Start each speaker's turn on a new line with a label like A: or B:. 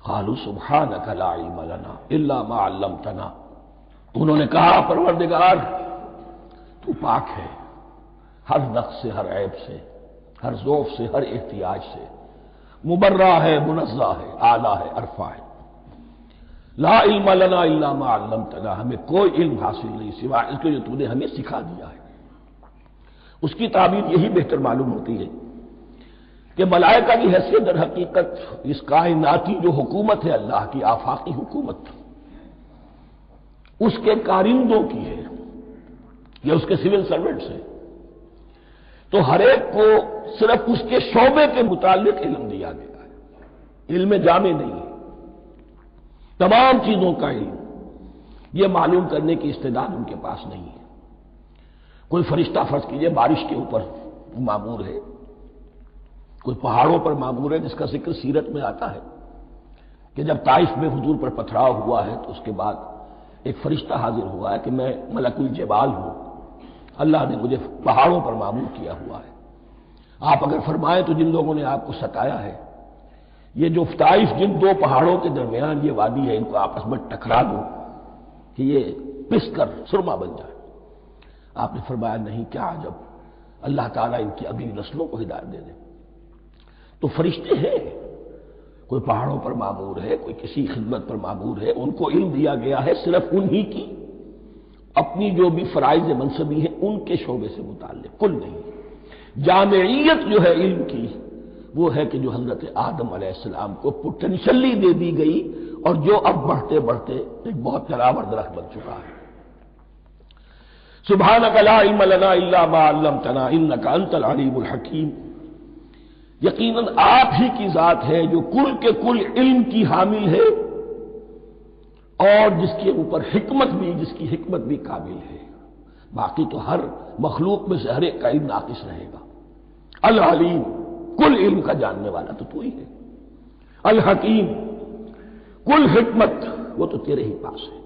A: قالوا سبحانک لا علم لنا الا ما علمتنا، انہوں نے کہا پروردگار تو پاک ہے ہر نقص سے، ہر عیب سے، ہر ضعف سے، ہر احتیاج سے، مبرہ ہے، منزہ ہے، اعلیٰ ہے، عرفہ ہے۔ لا علم لنا الا ما علمتنا، ہمیں کوئی علم حاصل نہیں سوائے اس کے جو تو نے ہمیں سکھا دیا ہے۔ اس کی تعبیر یہی بہتر معلوم ہوتی ہے کہ ملائکہ کی حیثیت در حقیقت اس کائناتی جو حکومت ہے اللہ کی آفاقی حکومت، اس کے کارندوں کی ہے یا اس کے سول سرونٹس ہیں، تو ہر ایک کو صرف اس کے شعبے کے متعلق علم دیا گیا ہے، علم جامع نہیں ہے، تمام چیزوں کا علم یہ معلوم کرنے کی استعداد ان کے پاس نہیں ہے۔ کوئی فرشتہ فرض کیجئے بارش کے اوپر مامور ہے، کوئی پہاڑوں پر مامور ہے، جس کا ذکر سیرت میں آتا ہے کہ جب طائف میں حضور پر پتھراؤ ہوا ہے تو اس کے بعد ایک فرشتہ حاضر ہوا ہے کہ میں ملک الجبال ہوں، اللہ نے مجھے پہاڑوں پر مامور کیا ہوا ہے، آپ اگر فرمائیں تو جن لوگوں نے آپ کو ستایا ہے، یہ جو طائف جن دو پہاڑوں کے درمیان یہ وادی ہے، ان کو آپس میں ٹکرا دو کہ یہ پس کر سرما بن جائے۔ آپ نے فرمایا نہیں، کیا عجب، اللہ تعالیٰ ان کی اگلی نسلوں کو ہدایت دے دے۔ تو فرشتے ہیں، کوئی پہاڑوں پر مامور ہے، کوئی کسی خدمت پر مامور ہے، ان کو علم دیا گیا ہے صرف انہی کی اپنی جو بھی فرائض منصبی ہیں ان کے شعبے سے متعلق، کل نہیں۔ جامعیت جو ہے علم کی وہ ہے کہ جو حضرت آدم علیہ السلام کو پوٹینشلی دے دی گئی اور جو اب بڑھتے بڑھتے ایک بہت جلاور درخت بن چکا ہے۔ سبحانک لا علم لنا الا ما علمتنا انک انت العلیم الحکیم، یقیناً آپ ہی کی ذات ہے جو کل کے کل علم کی حامل ہے اور جس کے اوپر حکمت بھی، جس کی حکمت بھی کامل ہے، باقی تو ہر مخلوق میں سے ہر ایک کا علم ناقص رہے گا۔ العلیم، کل علم کا جاننے والا تو ہی ہے، الحکیم، کل حکمت وہ تو تیرے ہی پاس ہے۔